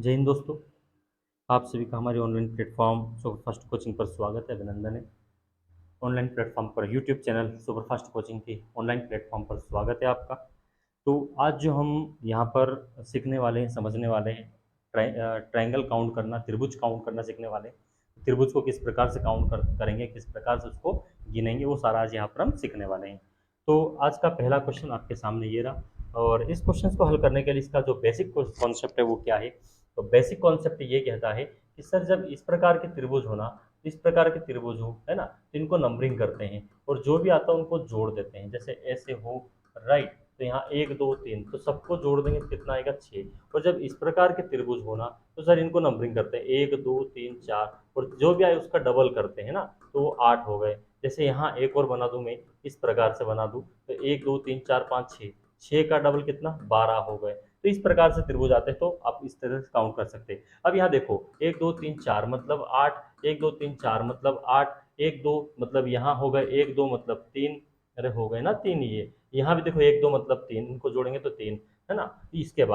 जय हिंद दोस्तों। आप सभी का हमारे ऑनलाइन प्लेटफॉर्म सुपरफास्ट कोचिंग पर स्वागत है, अभिनंदन है। ऑनलाइन प्लेटफॉर्म पर यूट्यूब चैनल सुपरफास्ट कोचिंग के ऑनलाइन प्लेटफॉर्म पर स्वागत है आपका। तो आज जो हम यहाँ पर सीखने वाले हैं, समझने वाले हैं, ट्रायंगल काउंट करना, त्रिभुज काउंट करना सीखने वाले हैं। त्रिभुज को किस प्रकार से करेंगे, किस प्रकार से उसको गिनेंगे, वो सारा आज यहाँ पर हम सीखने वाले हैं। तो आज का पहला क्वेश्चन आपके सामने ये रहा, और इस क्वेश्चन को हल करने के लिए इसका जो बेसिक कॉन्सेप्ट है वो क्या है। तो बेसिक कॉन्सेप्ट ये कहता है कि सर जब इस प्रकार के त्रिभुज होना, इस प्रकार के त्रिभुज हो, है ना, तो इनको नंबरिंग करते हैं और जो भी आता है उनको जोड़ देते हैं, जैसे ऐसे हो, राइट। तो यहाँ एक दो तीन, तो सबको जोड़ देंगे तो कितना आएगा, छः। और जब इस प्रकार के त्रिभुज होना तो सर इनको नंबरिंग करते हैं, एक दो तीन चार, और जो भी आए उसका डबल करते हैं ना, तो वो आठ हो गए। जैसे यहाँ एक और बना दूं मैं, इस प्रकार से बना दूं, तो एक दो तीन चार पाँच छः, छः का डबल कितना, 12 हो गए। तो इस प्रकार से त्रिभुज आते हैं, तो आप इस तरह से काउंट कर सकते हैं। अब यहाँ देखो, एक दो तीन चार मतलब आठ, एक दो तीन चार मतलब आठ, एक दो मतलब यहाँ हो गए, एक दो मतलब तीन, अरे हो गए ना तीन। ये यहाँ भी देखो, एक दो मतलब तीन, इनको जोड़ेंगे तो तीन, है ना। इसके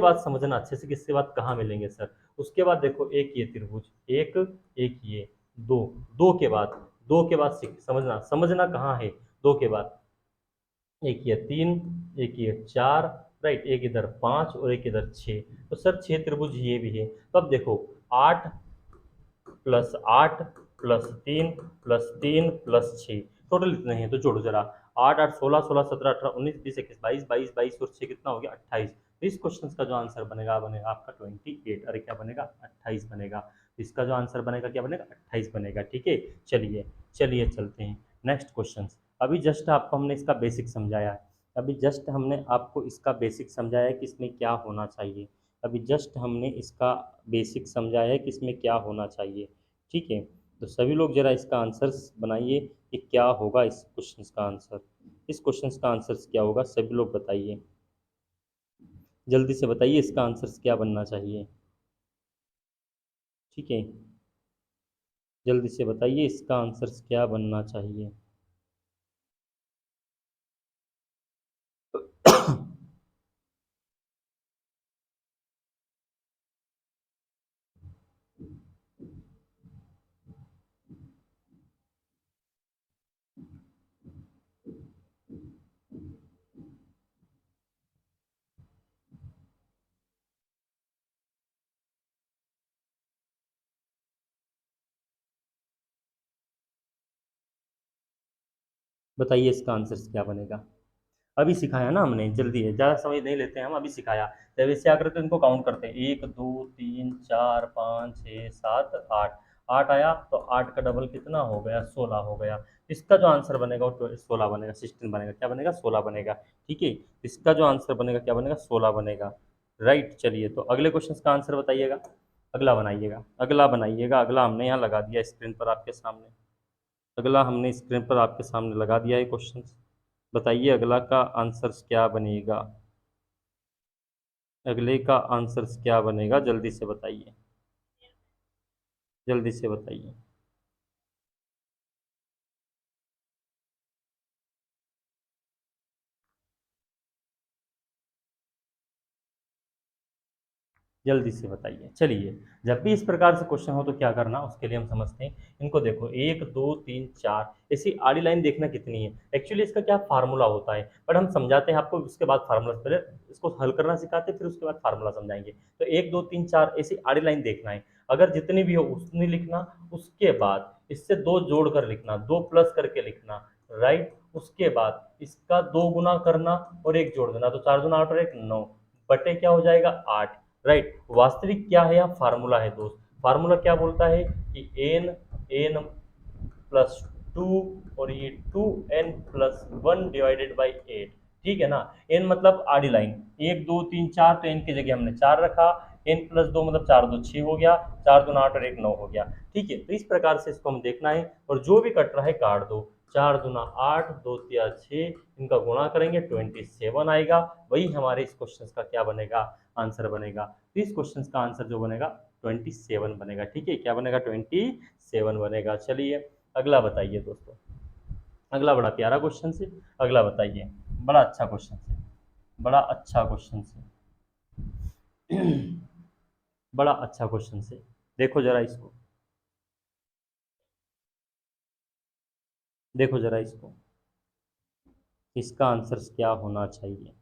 बाद समझना अच्छे से कि इसके बाद कहाँ मिलेंगे सर। उसके बाद देखो, एक ये त्रिभुज, एक ये दो, दो के बाद समझना समझना कहाँ है, दो के बाद एक ये तीन, एक ये चार, राइट, एक इधर पांच और एक इधर छः। तो सर छः त्रिभुज ये भी है। तो अब देखो, आठ प्लस आठ प्लस तीन प्लस छः, टोटल इतने हैं। तो जोड़ो जरा, आठ आठ सोलह, सोलह सत्रह अठारह उन्नीस बीस इक्कीस बाईस, बाईस बाईस और छः कितना हो गया, 28। तो इस क्वेश्चन का जो आंसर बनेगा बनेगा आपका 28। अरे क्या बनेगा, 28 बनेगा। इसका जो आंसर बनेगा क्या बनेगा, 28 बनेगा। ठीक है, चलिए चलिए चलते हैं नेक्स्ट क्वेश्चन। अभी जस्ट आपको हमने इसका बेसिक समझाया है। अभी जस्ट हमने आपको इसका बेसिक समझाया है कि इसमें क्या होना चाहिए। अभी जस्ट हमने इसका बेसिक समझाया है कि इसमें क्या होना चाहिए। ठीक है, तो सभी लोग जरा इसका आंसर बनाइए कि क्या होगा इस क्वेश्चन का आंसर। इस क्वेश्चन का आंसर क्या होगा, सभी लोग बताइए, जल्दी से बताइए इसका आंसर क्या बनना चाहिए। ठीक है, जल्दी से बताइए इसका आंसर क्या बनना चाहिए। बताइए इसका आंसर क्या बनेगा। अभी सिखाया ना हमने, जल्दी है, ज़्यादा समय नहीं लेते हैं हम, अभी सिखाया। जब ऐसे आकर तो इनको काउंट करते हैं, एक दो तीन चार पाँच छः सात आठ। आठ आया तो आठ का डबल कितना हो गया, 16 हो गया। इसका जो आंसर बनेगा वो 16 बनेगा, 16 बनेगा, क्या बनेगा, 16 बनेगा। ठीक है, इसका जो आंसर बनेगा क्या बनेगा, 16 बनेगा। राइट, चलिए तो अगले क्वेश्चन का आंसर बताइएगा। अगला बनाइएगा, अगला बनाइएगा, अगला हमने यहाँ लगा दिया स्क्रीन पर आपके सामने। अगला हमने स्क्रीन पर आपके सामने लगा दिया है क्वेश्चन। बताइए अगला का आंसर क्या बनेगा। अगले का आंसर क्या बनेगा, जल्दी से बताइए, जल्दी से बताइए। जल्दी से बताइए, चलिए। जब भी इस प्रकार से क्वेश्चन हो तो क्या करना, उसके लिए हम समझते हैं। इनको देखो, एक दो तीन चार, ऐसी आड़ी लाइन देखना कितनी है। एक्चुअली इसका क्या फार्मूला होता है, बट हम समझाते हैं आपको, उसके बाद फार्मूला, पहले इसको हल करना सिखाते हैं, फिर उसके बाद फार्मूला समझाएंगे। तो एक दो तीन चार ऐसी आड़ी लाइन देखना है, अगर जितनी भी हो उतनी लिखना। उसके बाद इससे दो जोड़ कर लिखना, दो प्लस करके लिखना, राइट। उसके बाद इसका दो गुना करना और एक जोड़ देना, तो चार दूना आठ और एक नौ, बटे क्या हो जाएगा, आठ। राइट, वास्तविक क्या है, यहाँ फार्मूला है दोस्त। फार्मूला क्या बोलता है कि एन, एन प्लस टू, और ये two N plus one divided by eight. ठीक है ना। एन मतलब आड़ी लाइन, एक दो तीन चार, तो एन की जगह हमने चार रखा। एन प्लस दो मतलब चार दो छः हो गया, चार दो आठ और एक नौ हो गया। ठीक है, तो इस प्रकार से इसको हम देखना है, और जो भी कट रहा है काट दो। चार दूना आठ, दो तिया छः, इनका गुणा करेंगे 27 आएगा। वही हमारे इस क्वेश्चन का क्या बनेगा, आंसर बनेगा। तो इस क्वेश्चन का आंसर जो बनेगा 27 बनेगा। ठीक है, क्या बनेगा, 27 बनेगा। चलिए अगला बताइए दोस्तों। अगला बड़ा प्यारा क्वेश्चन से, अगला बताइए, बड़ा अच्छा क्वेश्चन से, बड़ा अच्छा क्वेश्चन से। बड़ा अच्छा क्वेश्चन से, देखो जरा इसको, देखो जरा इसको, इसका आंसर क्या होना चाहिए।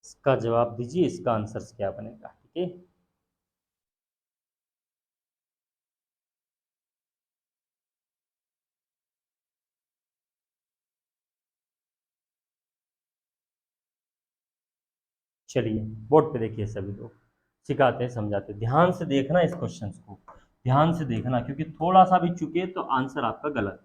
इसका जवाब दीजिए, इसका आंसर क्या बनेगा, ठीक है। चलिए बोर्ड पे देखिए सभी लोग, सिखाते हैं समझाते हैं, ध्यान से देखना इस क्वेश्चन को, ध्यान से देखना, क्योंकि थोड़ा सा भी चुके तो आंसर आपका गलत।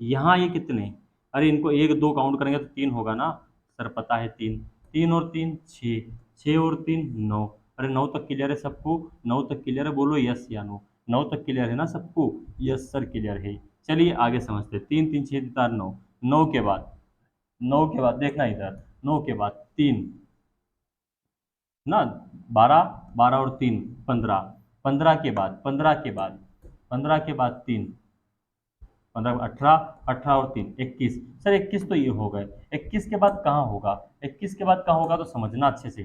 यहाँ ये कितने, अरे इनको एक दो काउंट करेंगे तो तीन होगा ना, सर पता है तीन, तीन और तीन छः, छः और तीन नौ, अरे नौ तक क्लियर है सबको, नौ तक क्लियर है, बोलो यस या नो, नौ तक क्लियर है ना सबको, यस सर क्लियर है। चलिए आगे समझते हैं, तीन तीन छः चार नौ, नौ के बाद, नौ के बाद देखना इधर, नौ के बाद तीन ना, बारह, बारह और तीन पंद्रह, पंद्रह के बाद, पंद्रह के बाद, पंद्रह के बाद तीन, पंद्रह अठारह, अठारह और तीन इक्कीस, सर इक्कीस तो ये हो गए, इक्कीस के बाद कहाँ होगा, इक्कीस के बाद कहाँ होगा तो समझना अच्छे से,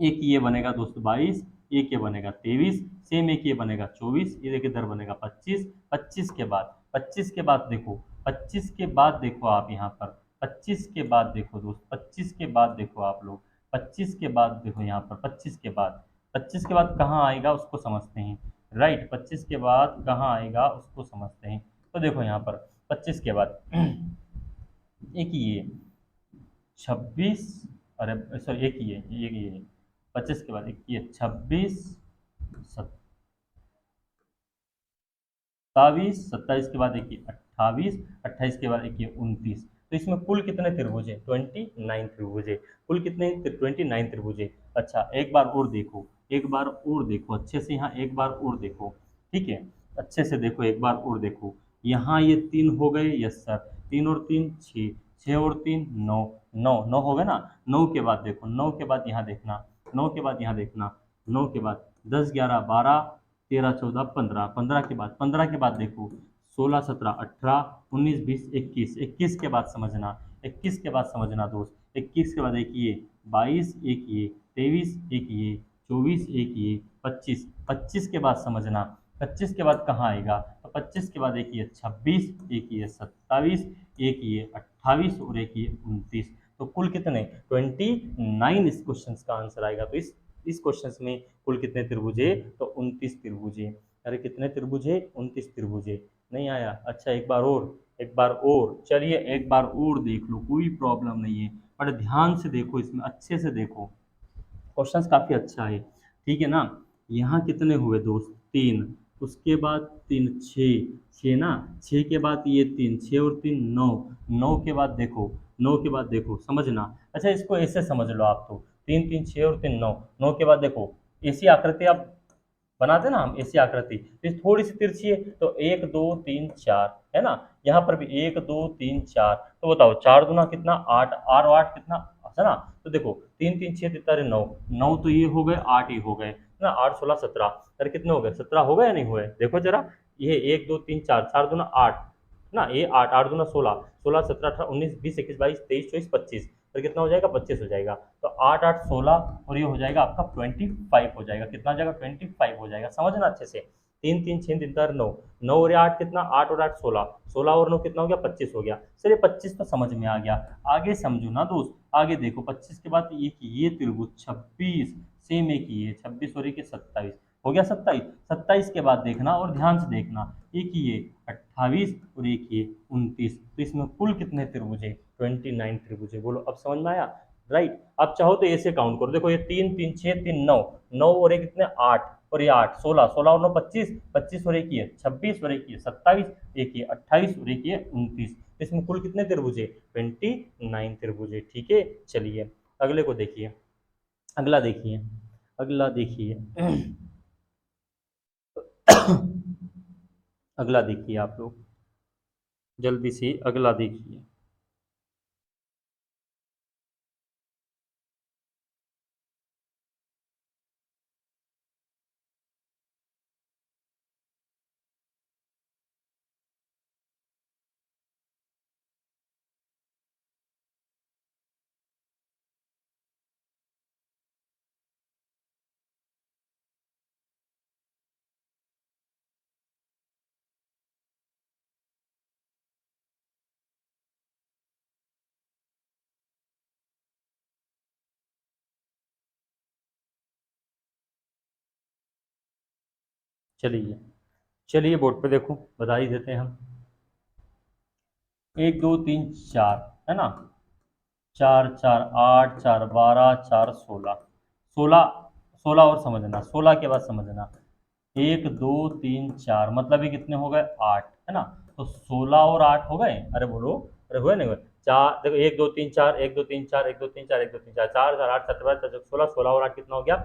एक ये बनेगा दोस्तों बाईस, एक ये बनेगा तेईस, सेम एक ये बनेगा चौबीस, ये देखिए इधर बनेगा पच्चीस, पच्चीस के बाद, पच्चीस के बाद देखो, पच्चीस के बाद देखो आप यहाँ पर, पच्चीस के बाद देखो दोस्त, पच्चीस के बाद देखो आप लोग, पच्चीस के बाद देखो यहाँ पर, पच्चीस के बाद, पच्चीस के बाद कहाँ आएगा उसको समझते हैं, राइट, पच्चीस के बाद कहाँ आएगा उसको समझते हैं। तो देखो यहाँ पर पच्चीस के बाद एक ये छब्बीस, अरे सॉरी एक ये पच्चीस के बाद एक ये छब्बीस, सत्ताईस, सत्ताईस के बाद एक ये अट्ठाईस, अट्ठाईस के बाद एक ये उनतीस, तो इसमें कुल कितने त्रिभुज है, 29 त्रिभुज है, कुल कितने 29 त्रिभुज है। अच्छा एक बार और देखो, एक बार और देखो अच्छे से, यहाँ एक बार और देखो, ठीक है, अच्छे से देखो एक बार और देखो, यहाँ ये तीन हो गए, यस सर, तीन और तीन छः, छः और तीन नौ, नौ नौ हो गए ना, नौ के बाद देखो, नौ के बाद यहाँ देखना, नौ के बाद यहाँ देखना, नौ के बाद दस ग्यारह बारह तेरह चौदह पंद्रह, पंद्रह के बाद, पंद्रह के बाद देखो सोलह सत्रह अठारह उन्नीस बीस इक्कीस, इक्कीस के बाद समझना, इक्कीस के बाद समझना दोस्त, इक्कीस के बाद एक ये बाईस, एक ये तेईस, एक ये चौबीस, एक ये पच्चीस, पच्चीस के बाद समझना, पच्चीस के बाद कहाँ आएगा, तो पच्चीस के बाद एक ये छब्बीस, एक ये सत्ताईस, एक ये अट्ठाईस और एक ये उनतीस, तो कुल कितने 29 इस क्वेश्चन का आंसर आएगा। तो इस क्वेश्चन में कुल कितने त्रिभुज है, तो 29 त्रिभुज है। अरे कितने त्रिभुज है, 29 त्रिभुज है। नहीं आया, अच्छा एक बार और, एक बार और, चलिए एक बार और देख लो, कोई प्रॉब्लम नहीं है, बट ध्यान से देखो, इसमें अच्छे से देखो, क्वेश्चन काफी अच्छा है, ठीक है ना। यहाँ कितने हुए दोस्त, तीन, उसके बाद तीन छः, छः ना, छः के बाद ये तीन, छः और तीन नौ, नौ के बाद देखो, नौ के बाद देखो समझना, अच्छा इसको ऐसे समझ लो आप, तो तीन तीन छः और तीन नौ, नौ के बाद देखो ऐसी आकृति आप बनाते ना हम, ऐसी आकृति तो थोड़ी सी तिरछी है, तो एक दो तीन चार है ना, यहाँ पर भी एक दो तीन चार, तो बताओ चार दूना कितना आठ, आठ और आठ कितना, है ना, तो देखो तीन तीन छः तितारे नौ, नौ तो ये हो गए, आठ ही हो गए ना, आठ सोलह सत्रह, अरे कितने हो गए, सत्रह हो गए या नहीं हुए, देखो जरा, ये एक दो तीन चार, चार दूना आठ ना, ये आठ, आठ दूना सोलह, सोलह सत्रह अठारह उन्नीस बीस इक्कीस बाईस तेईस चौबीस पच्चीस, फिर कितना हो जाएगा, पच्चीस हो जाएगा, तो आठ आठ सोलह और ये हो जाएगा आपका 25 हो जाएगा, कितना हो जाएगा 25 हो जाएगा, समझना अच्छे से, तीन तीन छः तीन चार नौ, नौ और आठ कितना, आठ और आठ सोलह, सोलह और नौ कितना हो गया, 25 हो गया, चलिए 25 तो समझ में आ गया, आगे समझो ना दोस्त, आगे देखो 25 के बाद ये त्रिभुज छब्बीस, सेम एक ये छब्बीस और एक सत्ताईस, हो गया सत्ताईस, सत्ताईस के बाद देखना और ध्यान से देखना, एक ये अट्ठाईस और एक ये उनतीस, तो इसमें कुल कितने त्रिभुज है, 29 त्रिभुज है, बोलो अब समझ में आया, राइट। आप चाहो तो ऐसे काउंट करो, देखो ये तीन तीन छः तीन नौ, नौ और एक कितने आठ, और ये आठ सोलह, सोलह और नौ पच्चीस, पच्चीस और एक ये छब्बीस और एक ये सत्ताईस, एक ये अट्ठाईस और एक ये उनतीस, इसमें कुल कितने त्रिभुज है, 29 त्रिभुज है, ठीक है। चलिए अगले को देखिए, अगला देखिए, अगला देखिए अगला देखिए आप लोग, जल्दी से अगला देखिए। चलिए, चलिए बोर्ड पे देखो, बता ही देते हैं हम। 1 2 3 4, है ना? 4 4 8, 4 12, 4 16, 16, 16 और समझना, 16 के बाद समझना। 1 2 3 4 मतलब ये कितने हो गए? 8, है ना? तो 16 और 8 हो गए। अरे बोलो, अरे हुए नहीं हुए? चार देखो, 1 2 3 4, 1 2 3 4, 1 2 3 4, 1 2 3 4, 4 4 8 7 12 14, 16 और 8 कितना हो गया?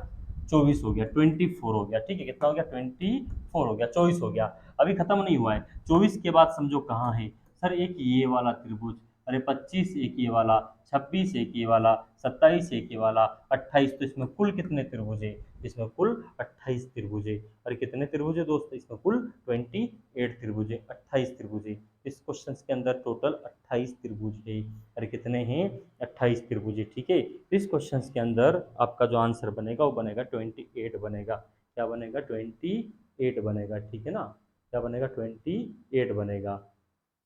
24 हो गया, 24 हो गया। ठीक है, कितना हो गया? 24 हो गया, 24 हो गया। अभी खत्म नहीं हुआ है, 24 के बाद समझो कहाँ है? सर एक ये वाला त्रिभुज, अरे 25 एक ये वाला, 26 एक ये वाला, 27 एक ये वाला, 28। तो इसमें कुल कितने त्रिभुज है? इसमें कुल 28 त्रिभुज है। और कितने त्रिभुज है दोस्तों? इसमें कुल 28 त्रिभुज है, 28 त्रिभुज है। इस क्वेश्चन के अंदर टोटल 28 त्रिभुज है। और कितने हैं? 28 त्रिभुज है। ठीक है, तो इस क्वेश्चन के अंदर आपका जो आंसर बनेगा वो बनेगा 28 बनेगा। क्या बनेगा? 28 बनेगा। ठीक है ना? क्या बनेगा? 28 बनेगा।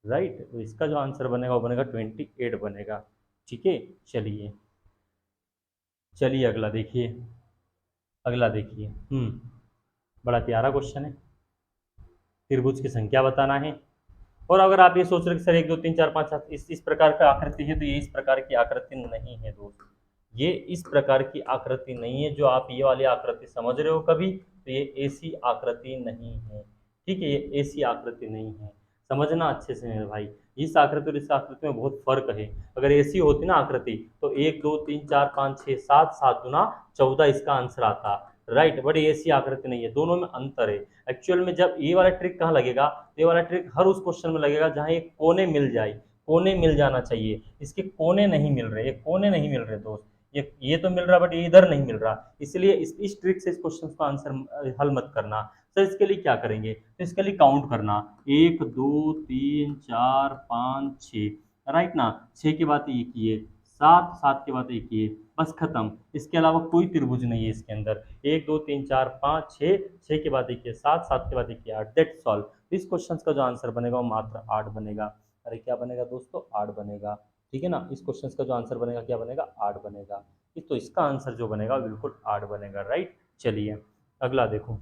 राइट, तो इसका जो आंसर बनेगा वो बनेगा 28 बनेगा। ठीक है, चलिए, चलिए अगला देखिए, अगला देखिए। बड़ा प्यारा क्वेश्चन है। त्रिभुज की संख्या बताना है। और अगर आप ये सोच रहे कि सर 1 2 3 4 5 7 इस प्रकार का आकृति है, तो ये इस प्रकार की आकृति नहीं है दोस्त। ये इस प्रकार की आकृति नहीं है जो आप ये वाली आकृति समझ रहे हो कभी, तो ये ऐसी आकृति नहीं है। ठीक है, ये ऐसी आकृति नहीं है। समझना अच्छे से मेरे भाई, इस आकृति और इस आकृति में बहुत फर्क है। अगर ऐसी होती ना आकृति तो 1 2 3 4 5 6 7, 7 दूना 14 इसका आंसर आता। राइट, बट ऐसी आकृति नहीं है, दोनों में अंतर है। एक्चुअल में जब ये वाला ट्रिक कहाँ लगेगा? ये वाला ट्रिक हर उस क्वेश्चन में लगेगा जहाँ ये कोने मिल जाए। कोने मिल जाना चाहिए, इसके कोने नहीं मिल रहे, ये कोने नहीं मिल रहे दोस्त। ये तो मिल रहा बट ये इधर नहीं मिल रहा, इसलिए इस ट्रिक से इस क्वेश्चन का आंसर हल मत करना। सर इसके लिए क्या करेंगे? तो इसके लिए काउंट करना, 1 2 3 4 5 6। राइट ना? 6 के बाद एक ये, 7, 7 के बाद एक ये, बस खत्म। इसके अलावा कोई त्रिभुज नहीं है इसके अंदर। 1 2 3 4 5 6, 6 के बाद एक ये 7, 7 के बाद एक ये 8, दैट्स ऑल। इस क्वेश्चन का जो आंसर बनेगा वो मात्र 8 बनेगा। अरे क्या बनेगा दोस्तों? 8 बनेगा। ठीक है ना? इस क्वेश्चन का जो आंसर बनेगा क्या बनेगा? 8 बनेगा। तो इसका आंसर जो बनेगा बिल्कुल 8 बनेगा। राइट, चलिए अगला देखो।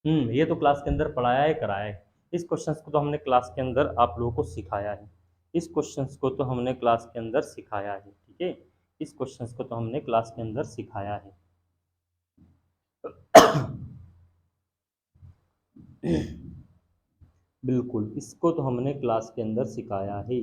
ये तो क्लास के अंदर पढ़ाया है, कराया है। इस क्वेश्चंस को तो हमने क्लास के अंदर आप लोगों को सिखाया है। इस क्वेश्चंस को तो हमने क्लास के अंदर सिखाया है। ठीक है, इस क्वेश्चंस को तो हमने क्लास के अंदर सिखाया है। बिल्कुल, इसको तो हमने क्लास के अंदर सिखाया है।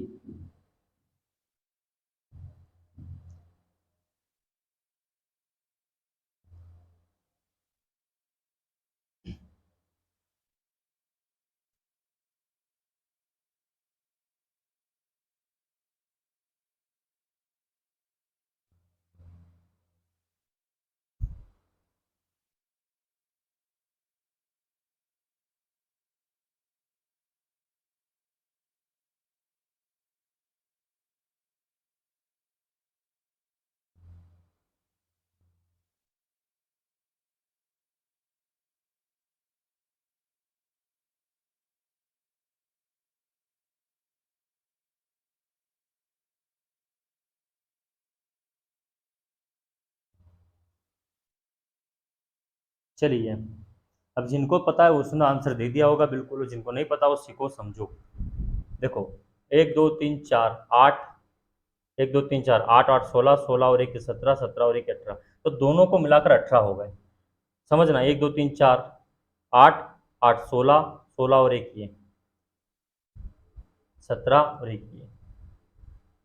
चलिए, अब जिनको पता है उसने आंसर दे दिया होगा बिल्कुल, और जिनको नहीं पता वो सीखो समझो। देखो, 1 2 3 4 8, 1 2 3 4 8 8 16, 16 और एक 17, 17 और एक 18, तो दोनों को मिलाकर 18 हो गए। समझना, 1 2 3 4 8, 8 16, 16 और एक ये 17 और एक ये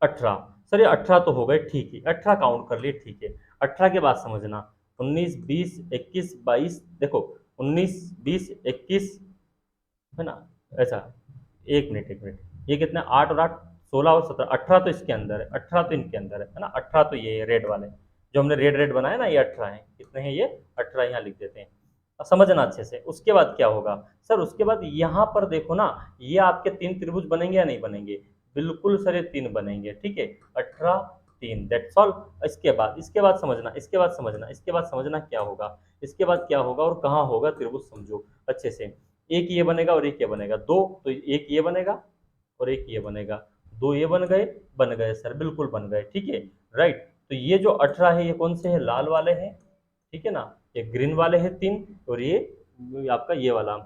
18। सर ये 18 तो हो गए, ठीक है, 18 काउंट कर लिए, ठीक है। 18 के बाद समझना, 19 20 21 22, देखो 19, 20, 21 है ना, ऐसा। एक मिनट, ये कितना, 8 और 8, 16 और 17, 18 तो इसके अंदर है, 18 तो इनके अंदर है ना, 18 तो ये रेड वाले जो हमने रेड रेड बनाया ना, ये 18 है। कितने हैं ये, 18 यहाँ लिख देते हैं। अब समझना अच्छे से, उसके बाद क्या होगा सर, उसके बाद यहाँ पर देखो ना, ये आपके 3 त्रिभुज बनेंगे या नहीं बनेंगे, बिल्कुल सर ये 3 बनेंगे, ठीक है, 18, 3, दैट्स ऑल। इसके बाद समझना, इसके बाद समझना क्या होगा, इसके बाद क्या होगा और कहाँ होगा त्रिभुज, समझो अच्छे से। एक ये बनेगा और एक ये बनेगा, दो तो एक ये बनेगा और एक ये बनेगा, दो ये बन गए सर, बिल्कुल बन गए, ठीक है, राइट। तो ये जो 18 है ये कौन से है, लाल वाले हैं, ठीक है ना, ये ग्रीन वाले हैं 3, और ये आपका ये वाला,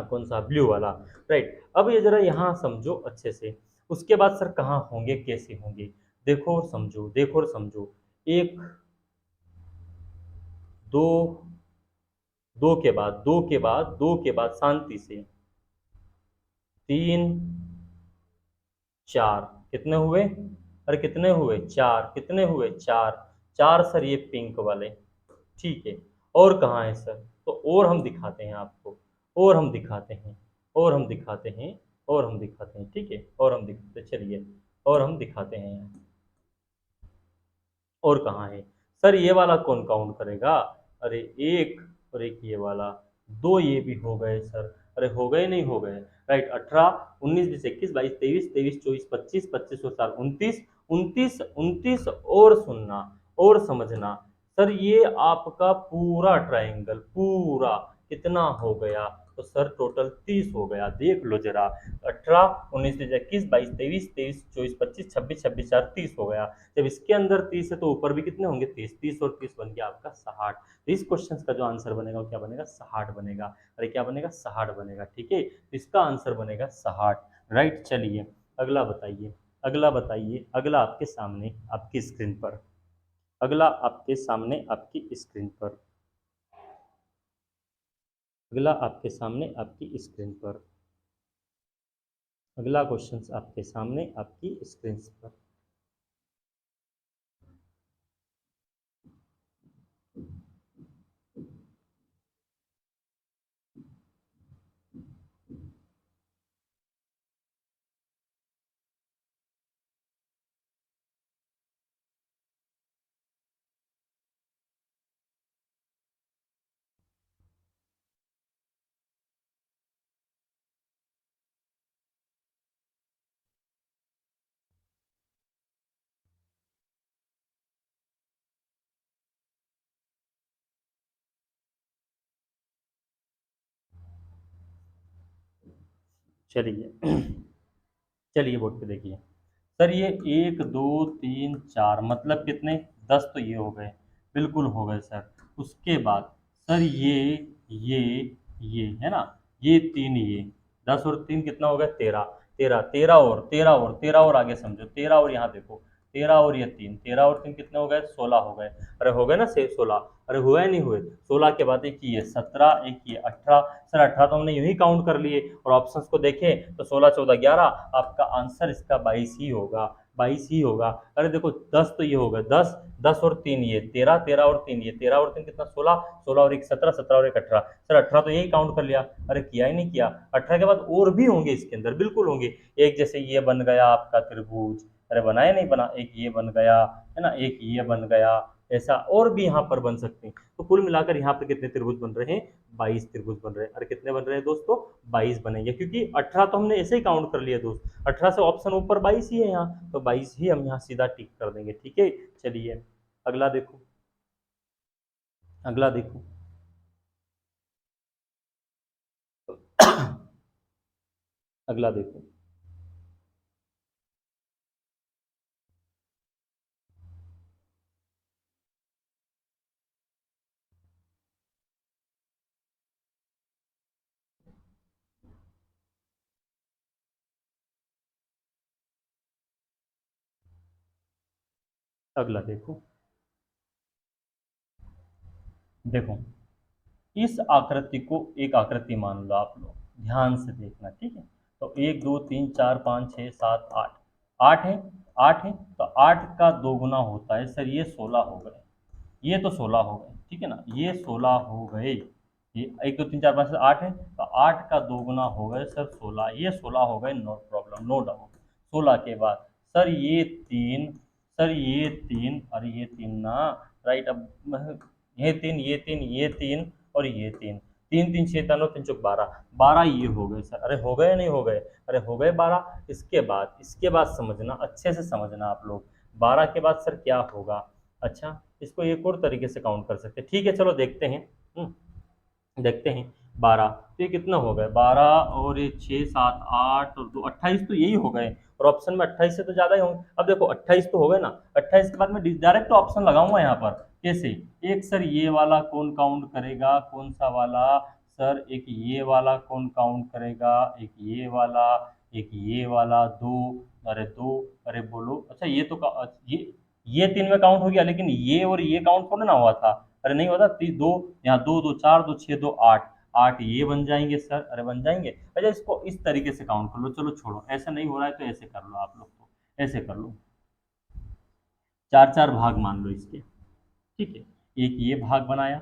कौन सा, ब्लू वाला, राइट। अब ये जरा यहाँ समझो अच्छे से, उसके बाद सर कहाँ होंगे, कैसे होंगे, देखो और समझो, देखो और समझो। एक, दो, दो के बाद शांति से, 3, 4, कितने हुए, अरे कितने हुए, 4, कितने हुए, 4, 4 सर ये पिंक वाले, ठीक है। और कहाँ है सर, तो और हम दिखाते हैं आपको, और हम दिखाते हैं, और हम दिखाते हैं, और हम दिखाते हैं, ठीक है, और हम दिखाते, चलिए, और हम दिखाते हैं यहाँ। और कहाँ है सर, ये वाला कौन काउंट करेगा, अरे एक, और एक ये वाला, दो ये भी हो गए सर, अरे हो गए नहीं हो गए, राइट। 18, 19, 20, 21, 22, 23, 24, 25, 25 और 4, 29, 29, 29 और सुनना और समझना, सर ये आपका पूरा ट्राइंगल पूरा कितना हो गया, तो सर टोटल 30 हो गया, देख लो जरा, 18, 19, 21, 22, 23, 24, 25, 26, 26, 4, 30 हो गया। जब इसके अंदर 30 है तो ऊपर भी कितने होंगे, 30, 30 और 30 बन गया आपका 60। तो इस क्वेश्चन का जो आंसर बनेगा वो क्या बनेगा, 60 बनेगा, अरे क्या बनेगा, 60 बनेगा, ठीक है, तो इसका आंसर बनेगा 60, राइट। चलिए अगला बताइए, अगला आपके सामने आपकी स्क्रीन पर, अगला आपके सामने आपकी स्क्रीन पर, अगला आपके सामने आपकी स्क्रीन पर, अगला क्वेश्चन आपके सामने आपकी स्क्रीन पर। चलिए चलिए बोर्ड पे देखिए, सर ये 1, 2, 3, 4 मतलब कितने, 10 तो ये हो गए, बिल्कुल हो गए सर। उसके बाद सर ये ये है ना, ये 3 ये, 10 और 3 कितना हो गया, 13, 13, 13 और आगे समझो, 13 और यहाँ देखो, 13 और ये 3, 13 और 3 कितने हो गए, 16 हो गए, अरे हो गए ना से 16, अरे हुए नहीं हुए, 16 के बाद एक ये 17, एक ये 18, सर 18 तो हमने यूं ही काउंट कर लिए, और ऑप्शंस को देखें तो 16, 14, 11, आपका आंसर इसका 22 ही होगा, 22 ही होगा। अरे देखो 10 तो ये हो गए, 10, 10 और 3 ये 13, 13 और 3 ये 13 और 3 कितना, 16, 16 और एक 17, 17 और एक 18, सर 18 तो यही काउंट कर लिया, अरे किया ही नहीं किया, 18 के बाद और भी होंगे इसके अंदर, बिल्कुल होंगे, एक जैसे ये बन गया आपका त्रिभुज, अरे बनाया नहीं बना, एक ये बन गया है ना, एक ये बन गया, ऐसा और भी यहाँ पर बन सकते हैं। तो कुल मिलाकर यहाँ पर कितने त्रिभुज बन रहे हैं, 22 त्रिभुज बन रहे हैं। अरे कितने बन रहे हैं दोस्तों, 22 बनेंगे, क्योंकि 18 तो हमने ऐसे ही काउंट कर लिया दोस्त, 18 से ऑप्शन ऊपर 22 ही है यहाँ, तो 22 ही हम यहाँ सीधा टिक कर देंगे, ठीक है। चलिए अगला देखो, अगला देखो अगला देखो, अगला देखो, देखो इस आकृति को एक आकृति मान लो आप लोग, ध्यान से देखना, ठीक है। तो 1, 2, 3, 4, 5, 6, 7, 8, 8 है, 8 है, तो 8 का 2 गुना होता है सर, ये 16 हो गए, ये तो 16 हो गए, ठीक है ना, ये 16 हो गए, ये 1 2 3 4 5 6 8 है, तो 8 का 2 गुना हो गए सर 16, ये 16 हो गए, नो प्रॉब्लम, नो डाउट। 16 के बाद सर ये 3, सर ये 3 और ये 3 ना, राइट। अब ये 3 ये 3 ये 3 और ये 3, 3 3 6 3 3 चौक 12, 12 ये हो गए सर। अरे हो गए नहीं हो गए, अरे हो गए 12। इसके बाद समझना, अच्छे से समझना आप लोग, 12 के बाद सर क्या होगा। अच्छा, इसको एक और तरीके से काउंट कर सकते हैं, ठीक है चलो देखते हैं। देखते हैं। 12, तो ये कितना हो गए, 12 और ये 6 7 8 और 2 28, तो यही हो गए। और ऑप्शन में 28 से तो ज़्यादा ही होंगे। अब देखो 28 तो हो गए ना, 28 के बाद मैं डायरेक्ट ऑप्शन लगाऊंगा यहाँ पर। कैसे? एक सर ये वाला कौन काउंट करेगा, कौन सा वाला, सर एक ये वाला कौन काउंट करेगा, एक ये वाला, एक ये वाला, दो, अरे दो, अरे बोलो, अच्छा ये तो ये 3 में काउंट हो गया, लेकिन ये और ये काउंट थोड़ा ना हुआ था। अरे नहीं होता, दो, यहाँ दो दो चार, दो छः, दो आठ, आठ ये बन जाएंगे सर, अरे बन जाएंगे। अच्छा, इसको इस तरीके से काउंट कर लो, चलो छोड़ो, ऐसा नहीं हो रहा है तो ऐसे कर लो आप लोग, तो ऐसे कर लो, चार चार भाग मान लो इसके, ठीक है। एक ये भाग बनाया,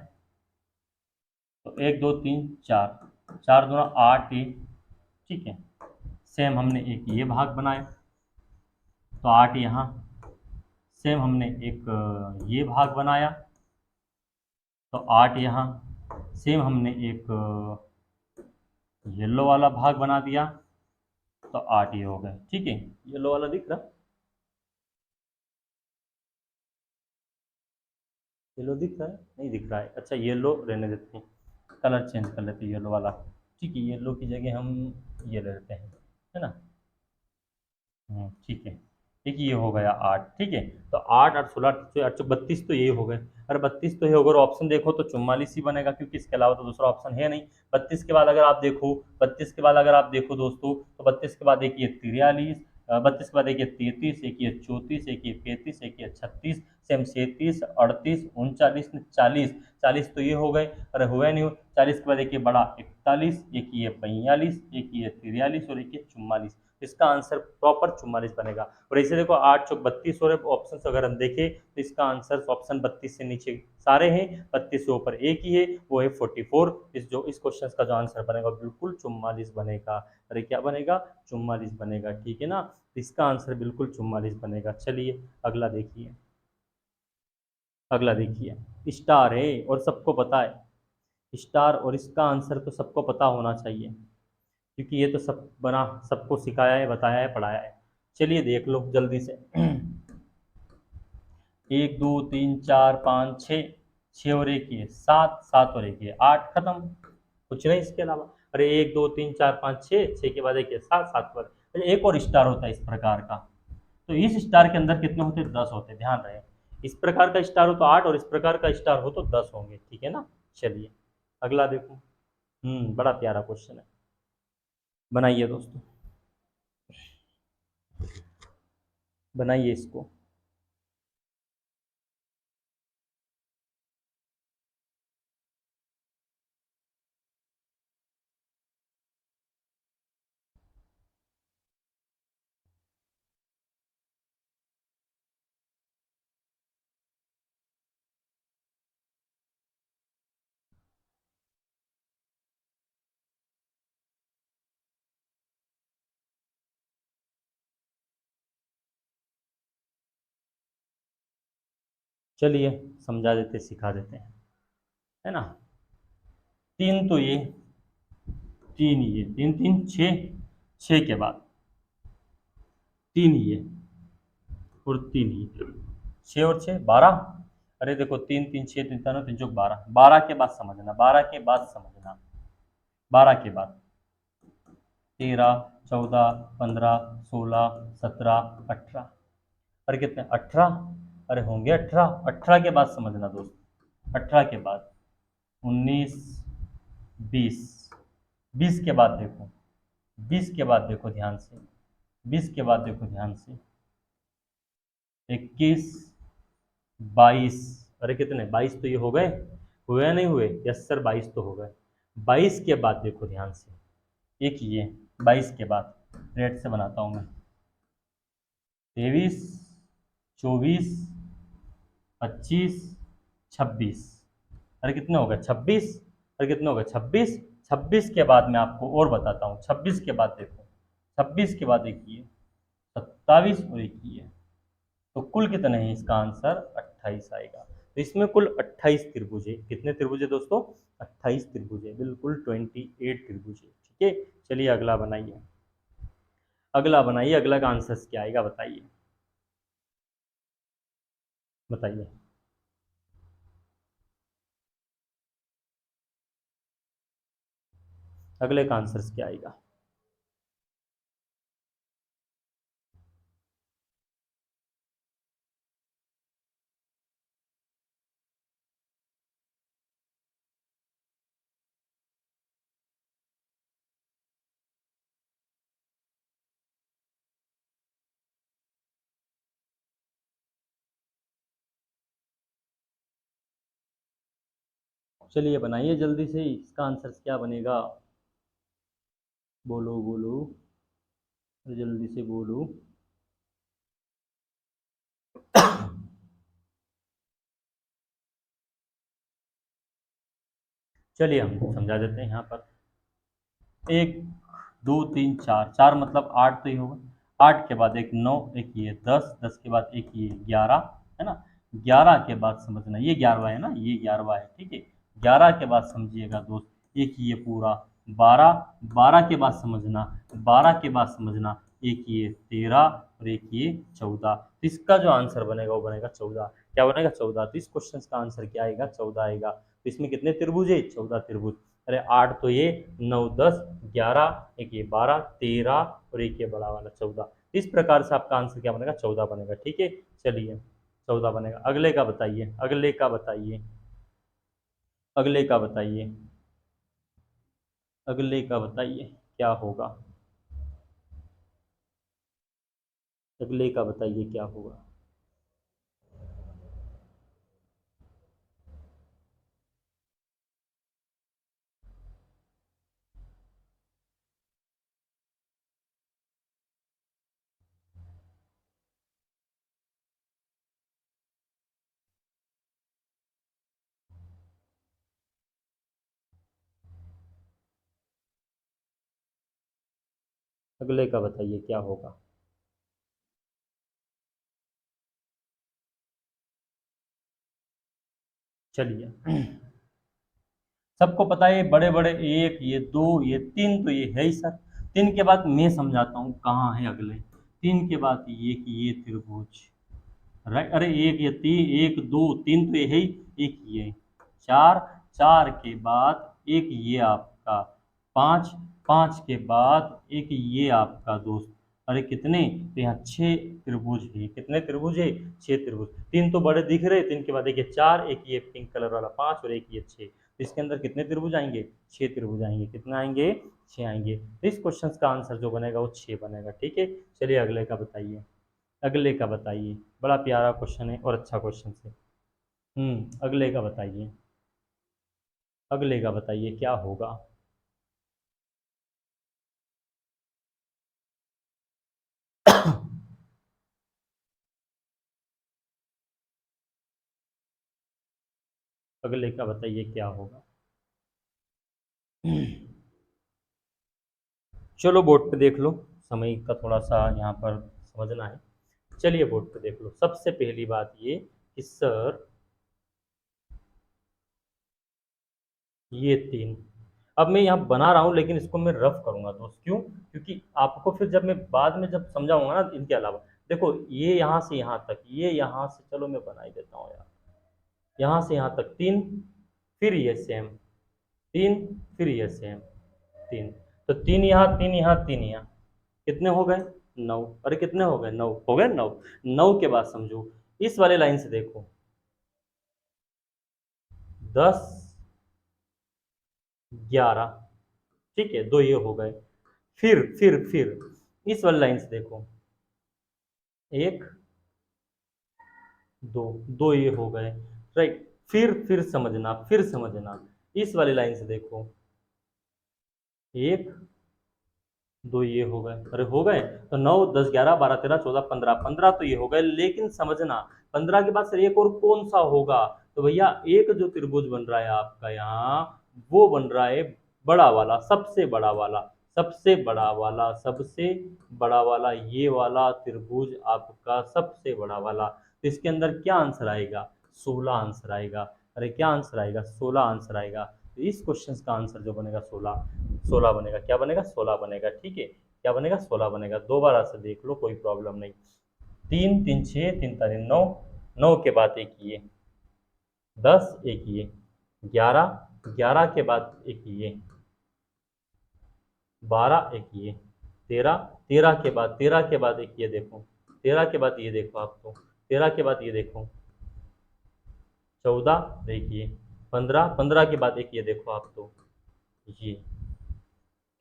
तो 1 2 3 4, 4 दूना 8 ये, ठीक है। सेम हमने एक ये भाग बनाया, तो 8 यहाँ। सेम हमने एक ये भाग बनाया, तो 8 यहाँ। सेम हमने एक येलो वाला भाग बना दिया, तो 8 ये हो गए, ठीक है। येलो वाला दिख रहा, येलो दिख रहा है, नहीं दिख रहा है, अच्छा येलो रहने देते हैं, कलर चेंज कर लेते हैं येलो वाला, ठीक है। येलो की जगह हम ये ले लेते हैं, है ना। ठीक है। एक ये हो गया 8, ठीक है। तो 8 8 16 8 32, तो ये हो गए। अरे 32 तो ये अगर ऑप्शन देखो तो 44 ही बनेगा, क्योंकि इसके अलावा तो दूसरा ऑप्शन है नहीं। 32 के बाद अगर आप देखो, 32 के बाद अगर आप देखो दोस्तों, तो 32 के बाद एक ये 43, 32 के बाद एक ये 33, एक ये 34, एक ये 35, एक ये 36, सेम 37 38 39 40, 40 तो ये हो गए। अरे हुआ नहीं हो, 40 के बाद एक ये बड़ा 41, एक ये 42, एक ये 43 और एक ये 44, इसका आंसर प्रॉपर 44 बनेगा। और ऐसे देखो 8 चौक 32 और ऑप्शन अगर हम देखें तो इसका आंसर ऑप्शन 32 से नीचे सारे हैं, 32 से ऊपर एक ही है, वो है 44। इस क्वेश्चन का जो आंसर बनेगा बिल्कुल 44 बनेगा। अरे क्या बनेगा, 44 बनेगा, ठीक है ना। इसका आंसर बिल्कुल 44 बनेगा। चलिए अगला देखिए, अगला देखिए, स्टार है और सबको पता है, स्टार और इसका आंसर तो सबको पता होना चाहिए, क्योंकि ये तो सब बना, सबको सिखाया है, बताया है, पढ़ाया है। चलिए देख लो जल्दी से। 1 2 3 4 5 6, 6 और एक ये 7, 7 और एक ये 8, खत्म, कुछ नहीं इसके अलावा। अरे 1 2 3 4 5 6, 6 के बाद एक ये 7, 7 पर अच्छा, एक और स्टार होता है इस प्रकार का, तो इस स्टार के अंदर कितने होते हैं, 10 होते हैं, ध्यान रहे। इस प्रकार का स्टार हो तो 8 और इस प्रकार का स्टार हो तो 10 होंगे, ठीक है ना। चलिए अगला देखो। बड़ा प्यारा क्वेश्चन है, बनाइए दोस्तों, बनाइए इसको। चलिए समझा देते, सिखा देते हैं, है ना। तीन तो ये, तीन ये, तीन तीन छः, छः के बाद तीन ये और तीन ये, छः और छः 12। अरे देखो 3 3 6 3 3 3 4 12, 12 के बाद समझना, 12 के बाद समझना, 12 के बाद 13 14 15 16 17 18, अरे कितने 18, अरे होंगे 18, 18 के बाद समझना दोस्त, 18 के बाद 19 20, 20 के बाद देखो, 20 के बाद देखो ध्यान से, 20 के बाद देखो ध्यान से, 21 22, अरे कितने 22 तो ये हो गए, हुए या नहीं हुए, यस सर 22 तो हो गए। 22 के बाद देखो ध्यान से, एक ये 22 के बाद रेड से बनाता हूँ मैं, 23 24 25 26, अरे कितने हो गए 26, और कितने हो गए 26। 26 के बाद मैं आपको और बताता हूँ, 26 के बाद देखो, 26 के बाद एक ये 27 और एक ये, तो कुल कितने हैं, इसका आंसर 28 आएगा। तो इसमें कुल 28 त्रिभुज है। कितने त्रिभुज है दोस्तों, 28 त्रिभुज है, बिल्कुल 28 त्रिभुज है। ठीक है, चलिए अगला बनाइए, अगला बनाइए, अगला का आंसर क्या आएगा बताइए, बताइए। अगले का आंसर क्या आएगा। चलिए बनाइए जल्दी से, इसका आंसर क्या बनेगा, बोलो बोलो, जल्दी से बोलो। चलिए हम समझा देते हैं यहाँ पर। एक, दो, तीन, चार, चार मतलब आठ तो ही होगा। आठ के बाद एक नौ, एक ये दस, दस के बाद एक ये ग्यारह, है ना। ग्यारह के बाद समझना ये ग्यारहवा है ना, ये ग्यारहवा है, ठीक है। ग्यारह के बाद समझिएगा दोस्त एक ये पूरा बारह, बारह के बाद समझना, बारह के बाद समझना एक ये तेरह और एक ये चौदह। तो इसका जो आंसर बनेगा वो बनेगा 14। क्या बनेगा, 14। तो इस क्वेश्चन का आंसर क्या आएगा, 14 आएगा। तो इसमें कितने त्रिभुज है, 14 त्रिभुज। अरे आठ तो ये, नौ, दस, ग्यारह, एक ये बारह, तेरह और एक ये बड़ा वाला 14। इस प्रकार से आपका आंसर क्या बनेगा, 14 बनेगा। ठीक है, चलिए 14 बनेगा। अगले का बताइए, अगले का बताइए, अगले का बताइए, अगले का बताइए क्या होगा, अगले का बताइए क्या होगा। अगले का बताइए क्या होगा। चलिए सबको पता है बड़े बड़े, एक ये दो ये तीन तो ये है ही सर। तीन के बाद मैं समझाता हूँ कहाँ है अगले। तीन के बाद ये त्रिभुज, राइट। अरे एक ये तीन, एक दो तीन तो ये है ही, एक ये चार, चार के बाद एक ये आपका पाँच, पाँच के बाद एक ये आपका दोस्त। अरे कितने, तो यहाँ छह त्रिभुज है। कितने त्रिभुज है, छह त्रिभुज। तीन तो बड़े दिख रहे, तीन के बाद एक ये चार, एक ये पिंक कलर वाला पाँच और एक ये छह। तो इसके अंदर कितने त्रिभुज आएंगे, छह त्रिभुज आएंगे। कितना आएंगे, छह आएंगे। तो इस क्वेश्चन का आंसर जो बनेगा वो छह बनेगा। ठीक है, चलिए अगले का बताइए, अगले का बताइए। बड़ा प्यारा क्वेश्चन है और अच्छा क्वेश्चन है। अगले का बताइए, अगले का बताइए क्या होगा। अगले का बताइए क्या होगा। चलो बोर्ड पे देख लो, समय का थोड़ा सा यहाँ पर समझना है। चलिए बोर्ड पे देख लो। सबसे पहली बात ये कि सर ये तीन, अब मैं यहाँ बना रहा हूँ लेकिन इसको मैं रफ करूंगा दोस्त। क्यों, क्योंकि आपको फिर जब मैं बाद में जब समझाऊंगा ना इनके अलावा, देखो ये यहाँ से यहाँ तक, ये यहाँ से, चलो मैं बना ही देता हूँ यार, यहाँ से यहाँ तक तीन, फिर ये सेम तीन, फिर ये सेम तीन। तो तीन यहाँ, तीन यहाँ, तीन यहाँ, कितने हो गए, नौ। अरे कितने हो गए, नौ हो गए, नौ। नौ के बाद समझो इस वाले लाइन से देखो, दस, ग्यारह, ठीक है, दो ये हो गए। फिर इस वाली लाइन से देखो, एक, दो, दो ये हो गए, राइट। फिर समझना, फिर समझना, इस वाली लाइन से देखो, एक, दो ये हो गए। अरे हो गए, तो नौ, दस, ग्यारह, बारह, तेरह, चौदह, पंद्रह, पंद्रह तो ये हो गए। लेकिन समझना, पंद्रह के बाद सर एक और कौन सा होगा, तो भैया एक जो त्रिभुज बन रहा है आपका यहाँ, वो बन रहा है बड़ा वाला, सबसे बड़ा वाला, सबसे बड़ा वाला, सबसे बड़ा वाला, ये वाला त्रिभुज आपका सबसे बड़ा वाला। तो इसके अंदर क्या आंसर आएगा? 16 आंसर आएगा। अरे क्या आंसर आएगा? 16 आंसर आएगा। तो इस क्वेश्चन का आंसर जो बनेगा 16, 16 बनेगा। क्या बनेगा? 16 बनेगा। ठीक है, क्या बनेगा? 16 बनेगा। दोबारा से देख लो, कोई प्रॉब्लम नहीं। तीन तीन छः, तीन तारीख नौ, नौ के बाद एक ये, 10 एक ये, 11, 11 के बाद एक ये, 12 एक ये, 13, 13 के बाद, 13 के बाद एक ये देखो, 13 के बाद ये देखो आप तो, 13 के बाद ये देखो, 14 देखिए, 15, 15 के बाद एक ये देखो आप तो, ये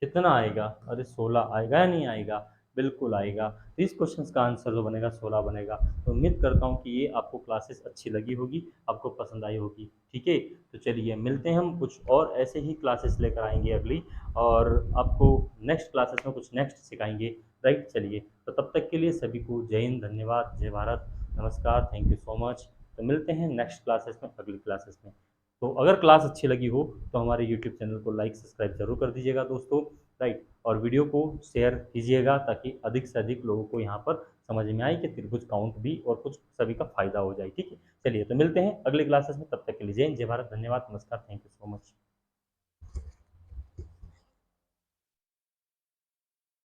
कितना आएगा? अरे 16 आएगा या नहीं आएगा? बिल्कुल आएगा। तो इस क्वेश्चन का आंसर जो बनेगा 16 बनेगा। तो उम्मीद करता हूँ कि ये आपको क्लासेस अच्छी लगी होगी, आपको पसंद आई होगी। ठीक है, तो चलिए मिलते हैं, हम कुछ और ऐसे ही क्लासेस लेकर आएंगे अगली, और आपको नेक्स्ट क्लासेस में कुछ नेक्स्ट सिखाएंगे। राइट, चलिए, तो तब तक के लिए सभी को जय हिंद, धन्यवाद, जय भारत, नमस्कार, थैंक यू सो मच। तो मिलते हैं नेक्स्ट क्लासेस में, अगली क्लासेस में। तो अगर क्लास अच्छी लगी हो तो हमारे यूट्यूब चैनल को लाइक सब्सक्राइब जरूर कर दीजिएगा दोस्तों। राइट, और वीडियो को शेयर कीजिएगा ताकि अधिक से अधिक लोगों को यहाँ पर समझ में आए कि त्रिभुज काउंट भी और कुछ सभी का फायदा हो जाए। ठीक है, चलिए तो मिलते हैं अगले क्लासेस में, तब तक के लिए जय हिंद, जय भारत, धन्यवाद, नमस्कार, थैंक यू सो मच।